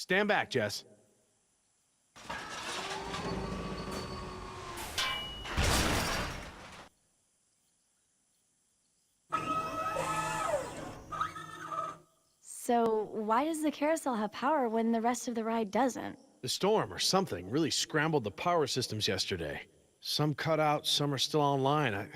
Stand back, Jess. So, why does the carousel have power when the rest of the ride doesn't? The storm or something really scrambled the power systems yesterday. Some cut out, some are still online.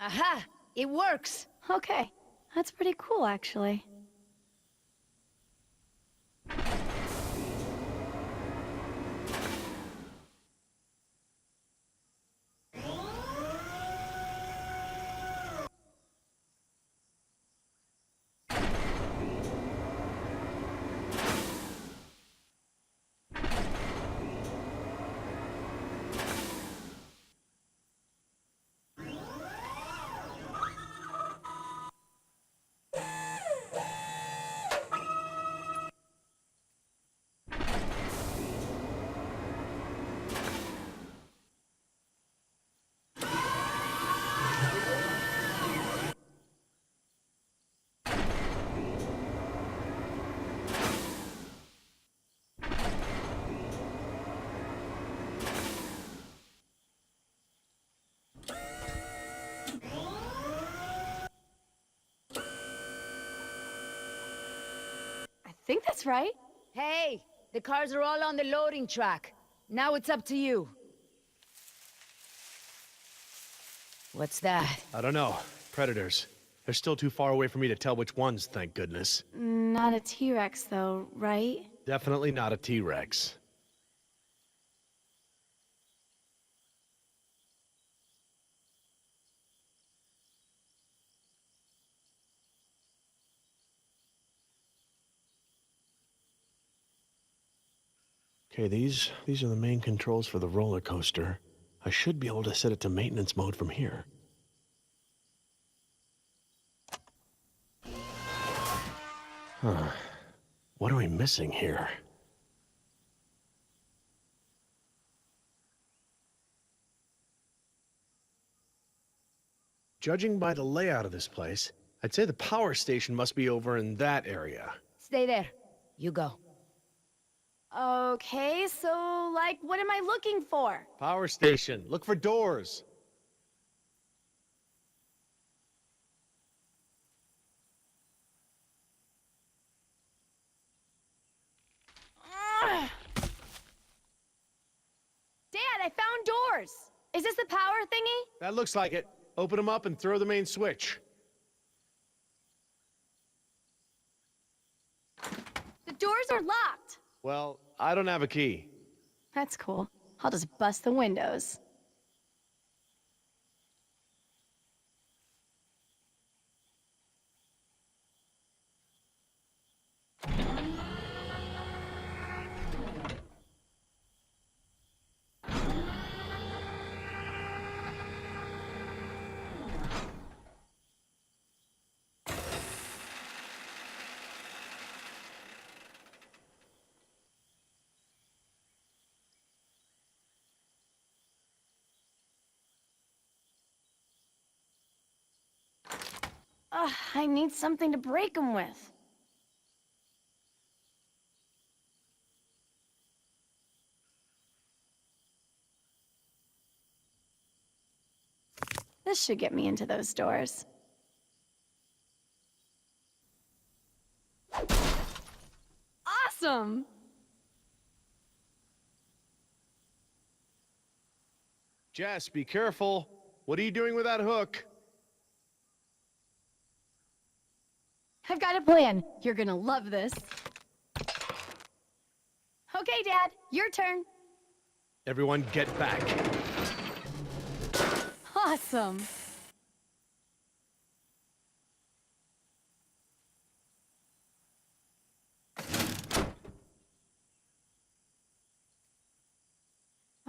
Aha! It works! Okay, that's pretty cool, actually. I think that's right. Hey! The cars are all on the loading track. Now it's up to you. What's that? I don't know. Predators. They're still too far away for me to tell which ones, thank goodness. Not a T-Rex, though, right? Definitely not a T-Rex. Okay, these are the main controls for the roller coaster. I should be able to set it to maintenance mode from here. Huh. What are we missing here? Judging by the layout of this place, I'd say the power station must be over in that area. Stay there. You go. Okay, so, like, what am I looking for? Power station. Look for doors. Ugh. Dad, I found doors! Is this the power thingy? That looks like it. Open them up and throw the main switch. The doors are locked! Well, I don't have a key. That's cool. I'll just bust the windows. Ugh, I need something to break them with. This should get me into those doors. Awesome! Jess, be careful. What are you doing with that hook? I've got a plan. You're gonna love this. Okay, Dad, your turn. Everyone get back. Awesome.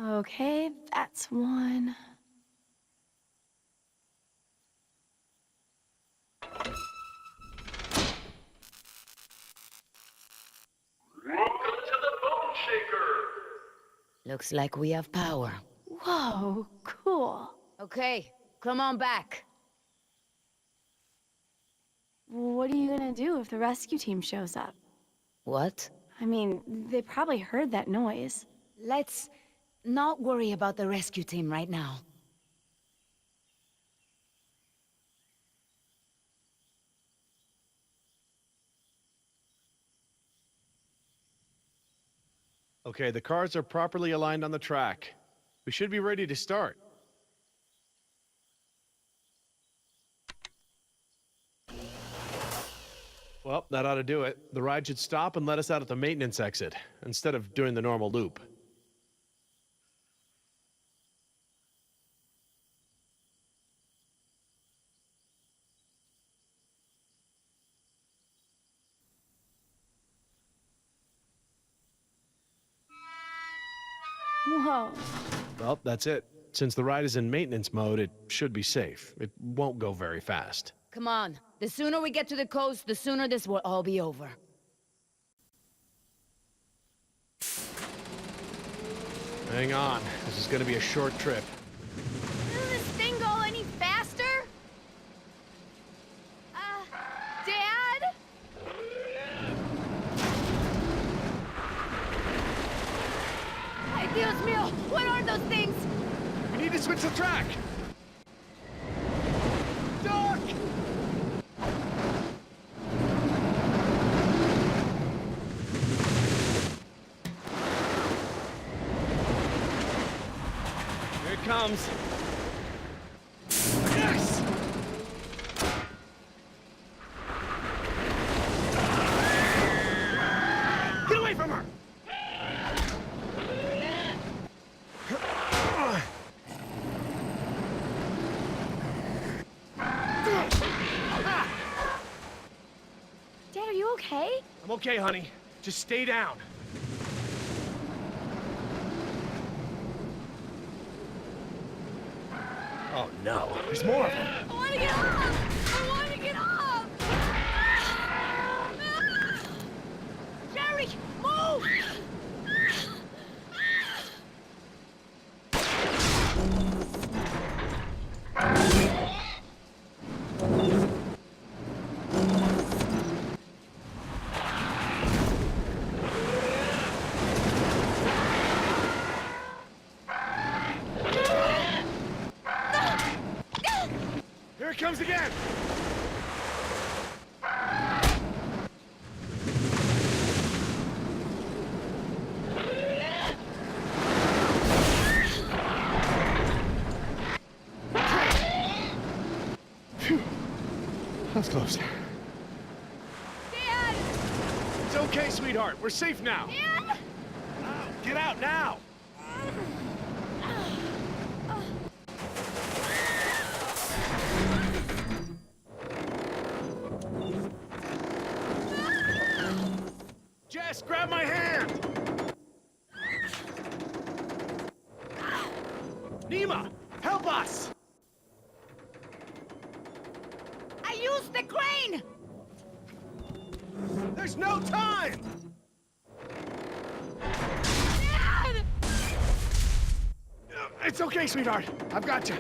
Okay, that's one. Looks like we have power. Whoa, cool. Okay, come on back. What are you gonna do if the rescue team shows up? What? I mean, they probably heard that noise. Let's not worry about the rescue team right now. Okay, the cars are properly aligned on the track. We should be ready to start. Well, that ought to do it. The ride should stop and let us out at the maintenance exit, instead of doing the normal loop. Whoa. Well, that's it. Since the ride is in maintenance mode, it should be safe. It won't go very fast. Come on. The sooner we get to the coast, the sooner this will all be over. Hang on. This is gonna be a short trip. Doesn't this thing go any faster? Dad? Ay, Dios mío! What are those things? We need to switch the track! Duck! Here it comes. Yes! Get away from her! Dad, are you okay? I'm okay, honey. Just stay down. Oh no, there's more of them. I want to get off! I want to get off! Jerry, move! Here it comes again! Phew. That's close. Dad! It's okay, sweetheart. We're safe now. Dad! Get out now! Jess, grab my hand! Nima, help us! I used the crane! There's no time! Dad! It's okay, sweetheart. I've got you.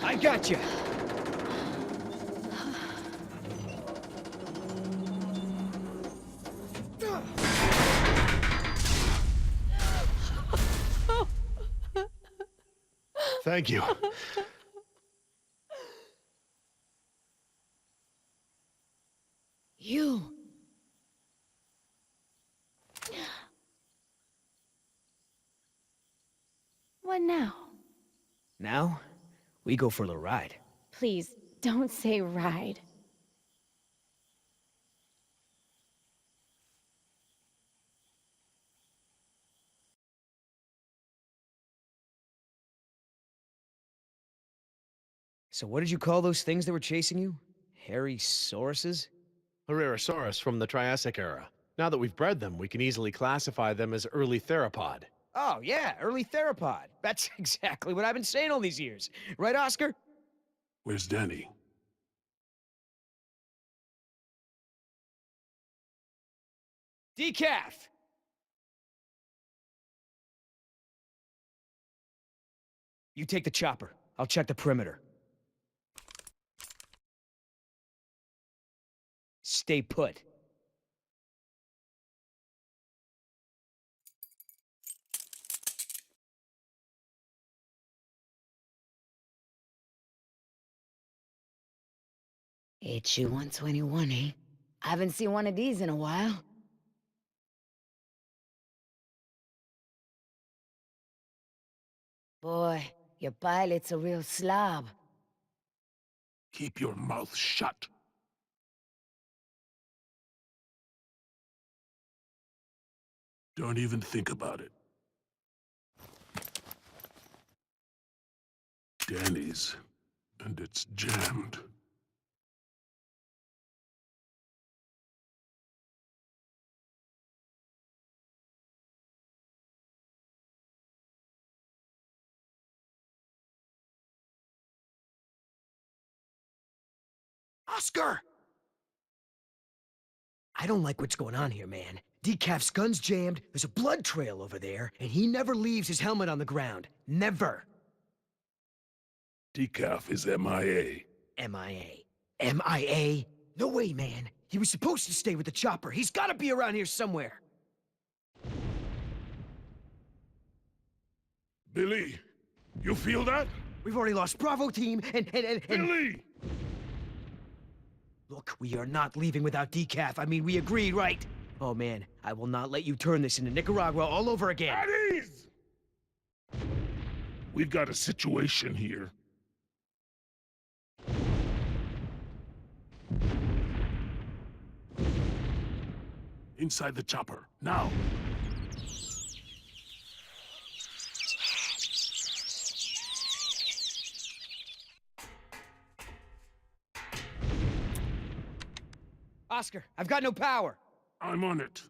I got you. Thank you. You. What now? Now, we go for the ride. Please, don't say ride. So what did you call those things that were chasing you? Hairy sauruses? Herrerasaurus from the Triassic era. Now that we've bred them, we can easily classify them as early theropod. Oh, yeah, early theropod. That's exactly what I've been saying all these years. Right, Oscar? Where's Danny? Decaf! You take the chopper. I'll check the perimeter. Stay put. HU 121, eh? I haven't seen one of these in a while. Boy, your pilot's a real slob. Keep your mouth shut. Don't even think about it. Danny's, and it's jammed. Oscar! I don't like what's going on here, man. Decaf's gun's jammed, there's a blood trail over there, and he never leaves his helmet on the ground. Never. Decaf is MIA. MIA. MIA? No way, man. He was supposed to stay with the chopper. He's gotta be around here somewhere. Billy, you feel that? We've already lost Bravo team, and... Billy! Look, we are not leaving without Decaf. I mean, we agreed, right? Oh, man, I will not let you turn this into Nicaragua all over again. At ease! We've got a situation here. Inside the chopper, now! Oscar, I've got no power. I'm on it.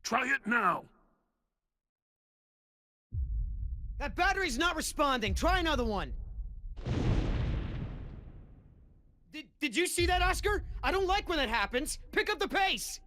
Try it now! That battery's not responding. Try another one. Did you see that, Oscar? I don't like when that happens. Pick up the pace.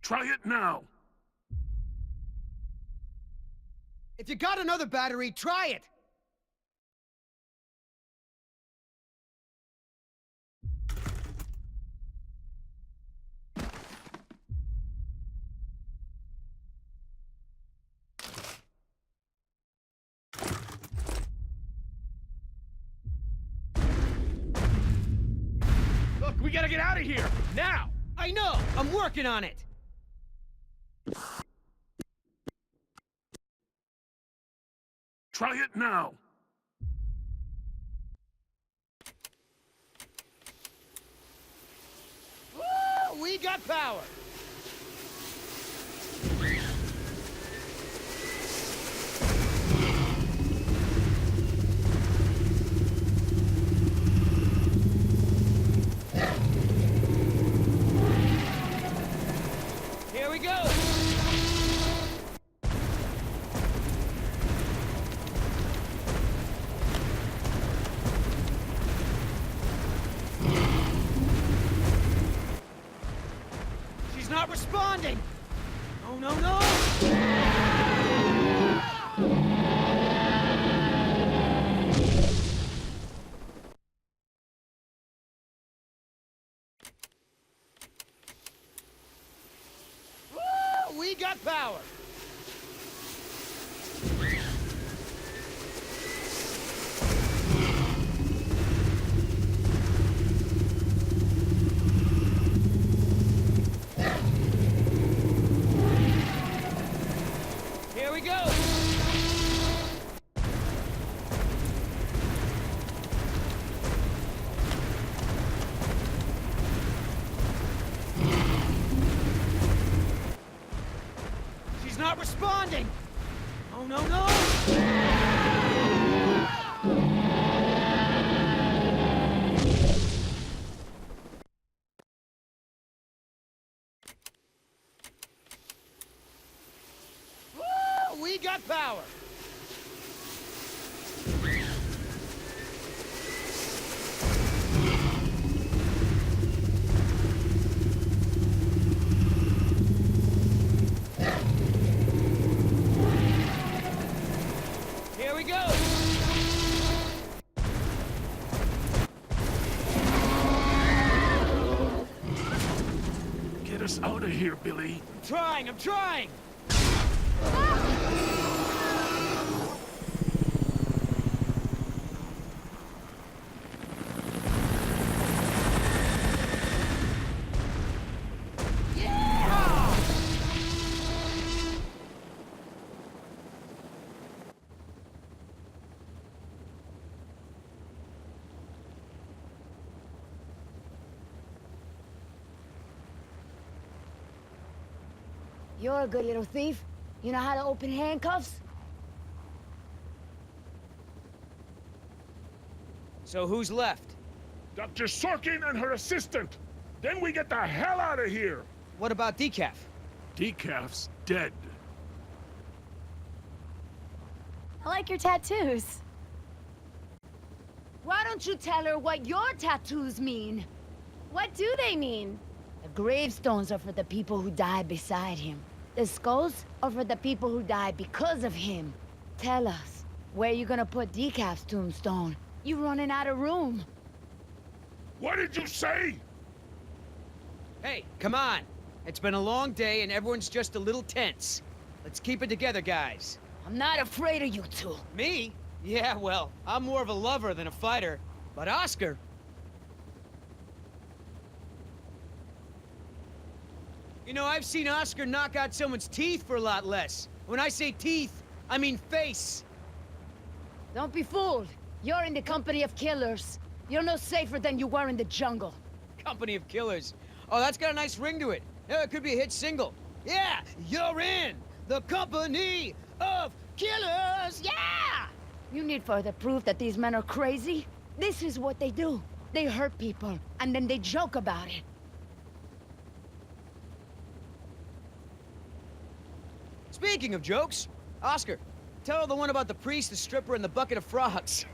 Try it now! If you got another battery, try it. Look, we gotta get out of here! Now! I know. I'm working on it. Try it now! Woo! We got power. Here we go. She's not responding! Oh, no, no! not responding! Oh, no, no! Woo! We got power! Here we go! Get us out of here, Billy. I'm trying! You're a good little thief. You know how to open handcuffs? So who's left? Dr. Sorkin and her assistant. Then we get the hell out of here. What about Decaf? Decaf's dead. I like your tattoos. Why don't you tell her what your tattoos mean? What do they mean? The gravestones are for the people who died beside him. The skulls are for the people who died because of him. Tell us, where you gonna put Decaf's tombstone? You running out of room. What did you say? Hey, come on. It's been a long day and everyone's just a little tense. Let's keep it together, guys. I'm not afraid of you two. Me? Yeah, well, I'm more of a lover than a fighter. But Oscar... You know, I've seen Oscar knock out someone's teeth for a lot less. When I say teeth, I mean face. Don't be fooled. You're in the company of killers. You're no safer than you were in the jungle. Company of killers. Oh, that's got a nice ring to it. Yeah, it could be a hit single. Yeah, you're in the company of killers. Yeah! You need further proof that these men are crazy? This is what they do. They hurt people, and then they joke about it. Speaking of jokes, Oscar, tell her the one about the priest, the stripper, and the bucket of frogs.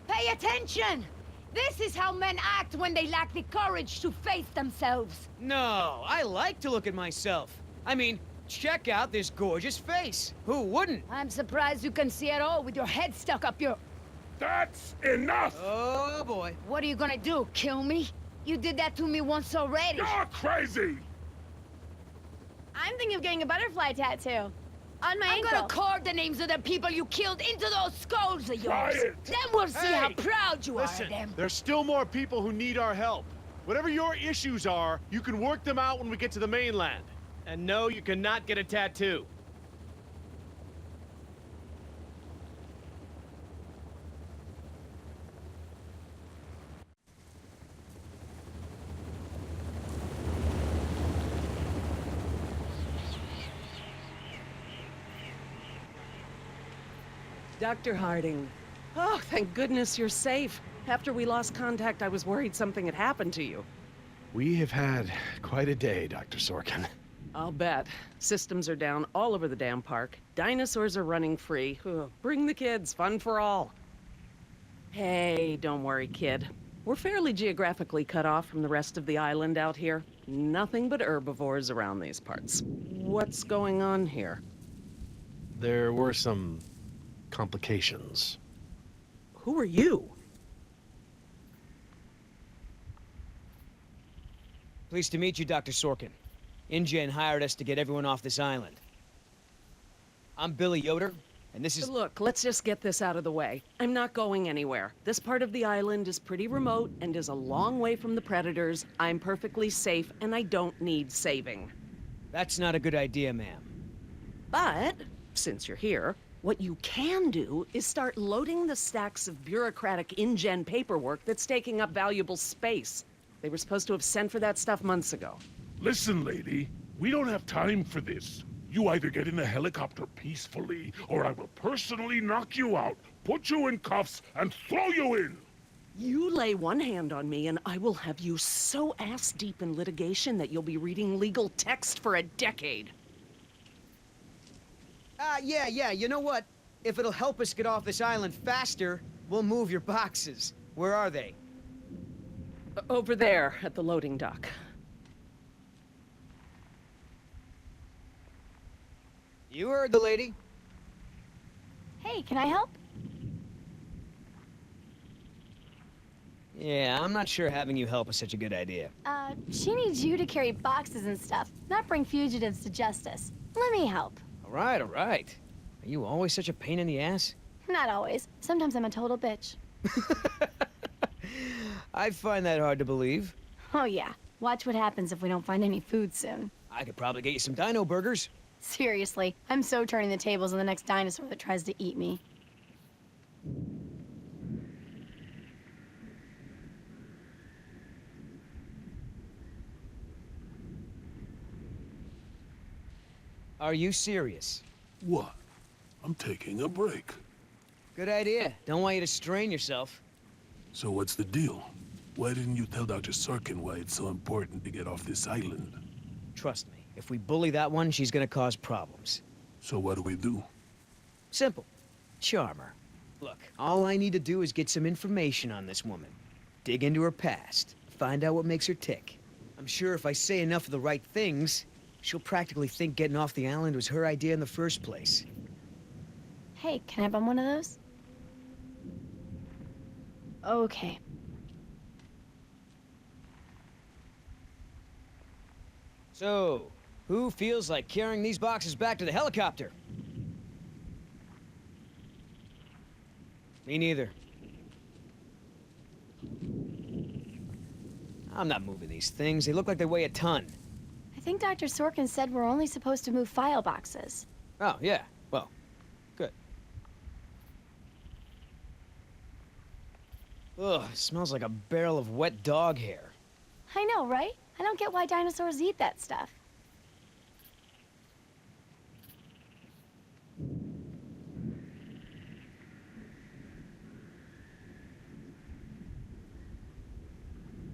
Pay attention! This is how men act when they lack the courage to face themselves. No, I like to look at myself. I mean, check out this gorgeous face. Who wouldn't? I'm surprised you can see at all with your head stuck up your... That's enough! Oh, boy. What are you gonna do, kill me? You did that to me once already. You're crazy! I'm thinking of getting a butterfly tattoo. On my I'm ankle. gonna carve the names of the people you killed into those skulls of Try yours. it. Then we'll see how Hey, proud you are Listen, of them. there's still more people who need our help. Whatever your issues are, you can work them out when we get to the mainland. And no, you cannot get a tattoo. Dr. Harding. Oh, thank goodness you're safe. After we lost contact, I was worried something had happened to you. We have had quite a day, Dr. Sorkin. I'll bet. Systems are down all over the damn park. Dinosaurs are running free. Ugh, bring the kids, fun for all. Hey, don't worry, kid. We're fairly geographically cut off from the rest of the island out here. Nothing but herbivores around these parts. What's going on here? There were some complications. Who are you? Pleased to meet you, Dr. Sorkin. InGen hired us to get everyone off this island. I'm Billy Yoder, and this is... Look, let's just get this out of the way. I'm not going anywhere. This part of the island is pretty remote and is a long way from the predators. I'm perfectly safe, and I don't need saving. That's not a good idea, ma'am. But, since you're here, what you can do is start loading the stacks of bureaucratic InGen paperwork that's taking up valuable space. They were supposed to have sent for that stuff months ago. Listen, lady, we don't have time for this. You either get in the helicopter peacefully, or I will personally knock you out, put you in cuffs, and throw you in! You lay one hand on me, and I will have you so ass-deep in litigation that you'll be reading legal text for a decade. Yeah, you know what? If it'll help us get off this island faster, we'll move your boxes. Where are they? Over there, at the loading dock. You heard the lady. Hey, can I help? Yeah, I'm not sure having you help is such a good idea. She needs you to carry boxes and stuff, not bring fugitives to justice. Let me help. All right. Are you always such a pain in the ass? Not always. Sometimes I'm a total bitch. I find that hard to believe. Oh yeah. Watch what happens if we don't find any food soon. I could probably get you some dino burgers. Seriously, I'm so turning the tables on the next dinosaur that tries to eat me. Are you serious? What? I'm taking a break. Good idea. Don't want you to strain yourself. So what's the deal? Why didn't you tell Dr. Sorkin why it's so important to get off this island? Trust me, if we bully that one, she's gonna cause problems. So what do we do? Simple. Charm her. Look, all I need to do is get some information on this woman. Dig into her past. Find out what makes her tick. I'm sure if I say enough of the right things, she'll practically think getting off the island was her idea in the first place. Hey, can I bum one of those? Okay. So, who feels like carrying these boxes back to the helicopter? Me neither. I'm not moving these things. They look like they weigh a ton. I think Dr. Sorkin said we're only supposed to move file boxes. Oh, yeah. Well, good. Ugh, it smells like a barrel of wet dog hair. I know, right? I don't get why dinosaurs eat that stuff.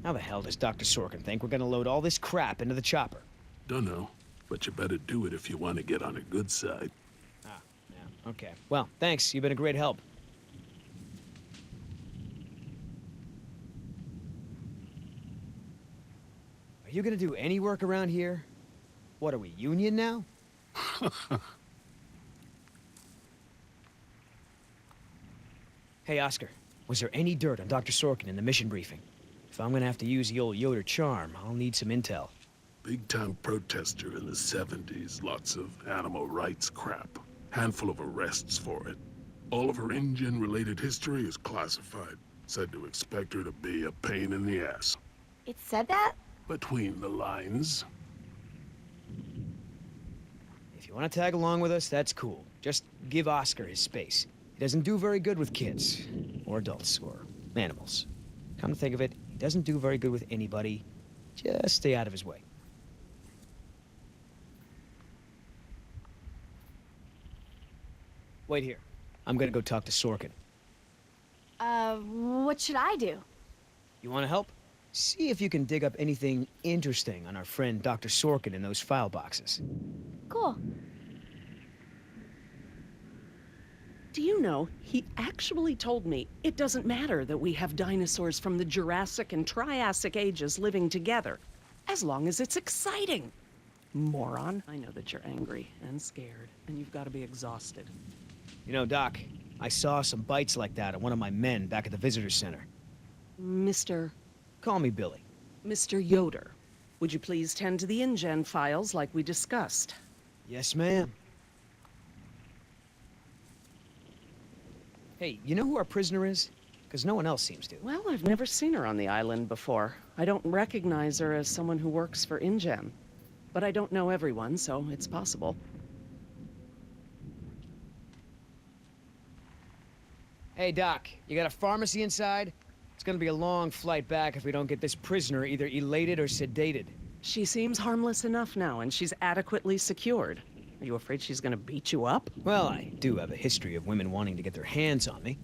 How the hell does Dr. Sorkin think we're gonna load all this crap into the chopper? Dunno, but you better do it if you want to get on a good side. Ah, yeah, okay. Well, thanks. You've been a great help. Are you gonna do any work around here? What, are we union now? Hey, Oscar. Was there any dirt on Dr. Sorkin in the mission briefing? If I'm gonna have to use the old Yoder charm, I'll need some intel. Big-time protester in the 70s. Lots of animal rights crap. Handful of arrests for it. All of her InGen-related history is classified. Said to expect her to be a pain in the ass. It said that? Between the lines. If you want to tag along with us, that's cool. Just give Oscar his space. He doesn't do very good with kids. Or adults, or animals. Come to think of it, he doesn't do very good with anybody. Just stay out of his way. Wait here. I'm gonna go talk to Sorkin. What should I do? You wanna help? See if you can dig up anything interesting on our friend Dr. Sorkin in those file boxes. Cool. Do you know, he actually told me it doesn't matter that we have dinosaurs from the Jurassic and Triassic ages living together, as long as it's exciting. Moron. I know that you're angry and scared, and you've got to be exhausted. You know, Doc, I saw some bites like that at one of my men back at the visitor center. Mr. Call me Billy. Mr. Yoder, would you please tend to the InGen files like we discussed? Yes, ma'am. Hey, you know who our prisoner is? Because no one else seems to. Well, I've never seen her on the island before. I don't recognize her as someone who works for InGen. But I don't know everyone, so it's possible. Hey, Doc, you got a pharmacy inside? It's gonna be a long flight back if we don't get this prisoner either elated or sedated. She seems harmless enough now, and she's adequately secured. Are you afraid she's gonna beat you up? Well, I do have a history of women wanting to get their hands on me.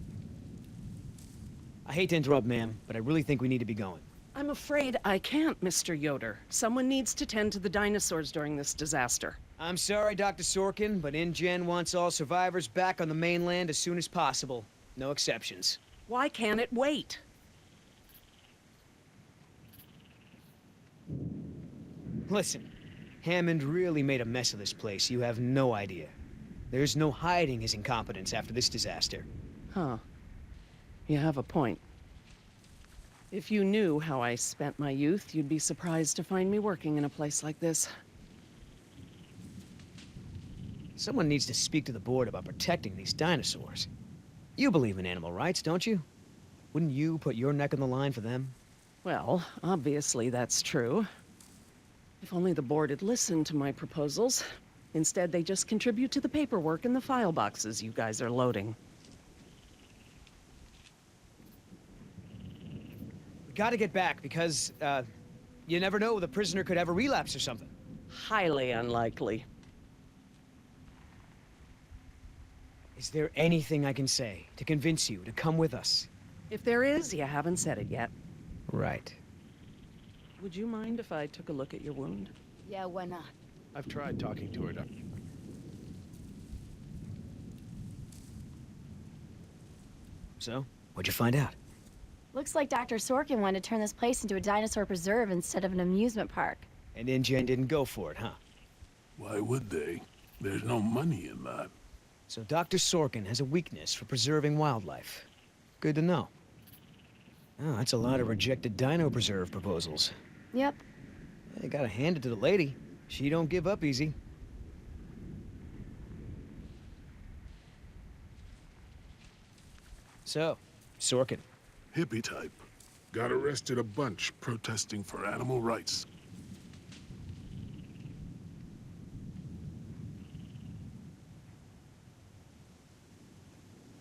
I hate to interrupt, ma'am, but I really think we need to be going. I'm afraid I can't, Mr. Yoder. Someone needs to tend to the dinosaurs during this disaster. I'm sorry, Dr. Sorkin, but InGen wants all survivors back on the mainland as soon as possible. No exceptions. Why can't it wait? Listen, Hammond really made a mess of this place. You have no idea. There's no hiding his incompetence after this disaster. Huh. You have a point. If you knew how I spent my youth, you'd be surprised to find me working in a place like this. Someone needs to speak to the board about protecting these dinosaurs. You believe in animal rights, don't you? Wouldn't you put your neck on the line for them? Well, obviously that's true. If only the board had listened to my proposals. Instead, they just contribute to the paperwork in the file boxes you guys are loading. We gotta get back because, you never know, the prisoner could have a relapse or something. Highly unlikely. Is there anything I can say to convince you to come with us? If there is, you haven't said it yet. Right. Would you mind if I took a look at your wound? Yeah, why not? I've tried talking to her, Doctor. So, what'd you find out? Looks like Dr. Sorkin wanted to turn this place into a dinosaur preserve instead of an amusement park. And InGen didn't go for it, huh? Why would they? There's no money in that. So Dr. Sorkin has a weakness for preserving wildlife. Good to know. Oh, that's a lot of rejected dino preserve proposals. Yep. You gotta hand it to the lady. She don't give up easy. So, Sorkin. Hippie type. Got arrested a bunch protesting for animal rights.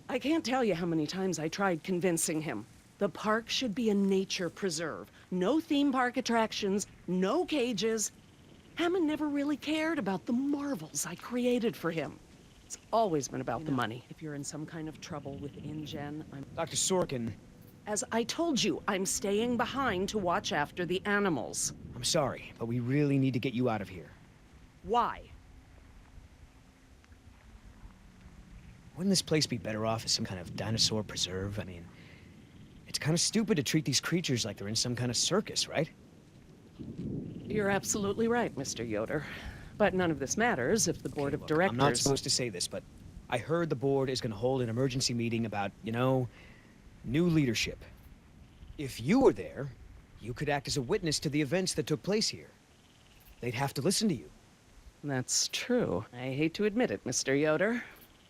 I can't tell you how many times I tried convincing him. The park should be a nature preserve. No theme park attractions, no cages. Hammond never really cared about the marvels I created for him. It's always been about the money. If you're in some kind of trouble with InGen, I'm... Dr. Sorkin, As I told you, I'm staying behind to watch after the animals. I'm sorry, but we really need to get you out of here. Why? Wouldn't this place be better off as some kind of dinosaur preserve? I mean, it's kind of stupid to treat these creatures like they're in some kind of circus, right? You're absolutely right, Mr. Yoder. But none of this matters if the board of Look, directors... I'm not supposed to say this, but I heard the board is going to hold an emergency meeting about, you know, new leadership. If you were there, you could act as a witness to the events that took place here. They'd have to listen to you. That's true. I hate to admit it, Mr. Yoder,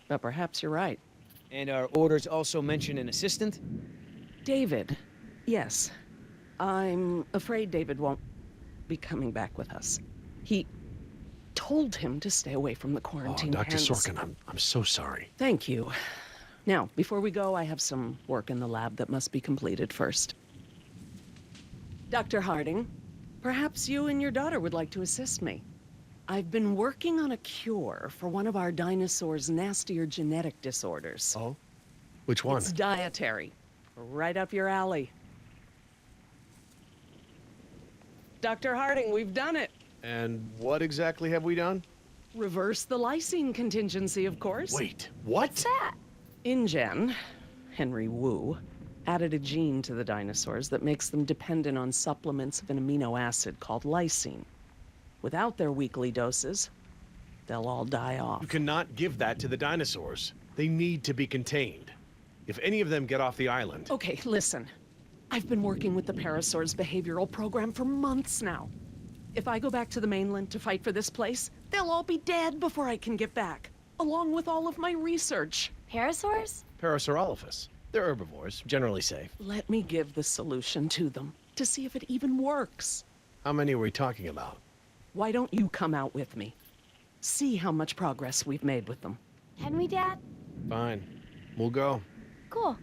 but perhaps you're right. And our orders also mention an assistant? David. Yes. I'm afraid David won't be coming back with us. He told him to stay away from the Oh, quarantine. Dr. hence- Sorkin, I'm so sorry. Thank you. Now, before we go, I have some work in the lab that must be completed first. Dr. Harding, perhaps you and your daughter would like to assist me. I've been working on a cure for one of our dinosaurs' nastier genetic disorders. Oh? Which one? It's dietary. Right up your alley. Dr. Harding, we've done it. And what exactly have we done? Reverse the lysine contingency, of course. Wait, what? What's that? InGen, Henry Wu, added a gene to the dinosaurs that makes them dependent on supplements of an amino acid called lysine. Without their weekly doses, they'll all die off. You cannot give that to the dinosaurs. They need to be contained. If any of them get off the island... Okay, listen. I've been working with the Parasaur's behavioral program for months now. If I go back to the mainland to fight for this place, they'll all be dead before I can get back, along with all of my research. Parasaurs? Parasaurolophus. They're herbivores, generally safe. Let me give the solution to them, to see if it even works. How many are we talking about? Why don't you come out with me? See how much progress we've made with them. Can we, Dad? Fine. We'll go. Cool.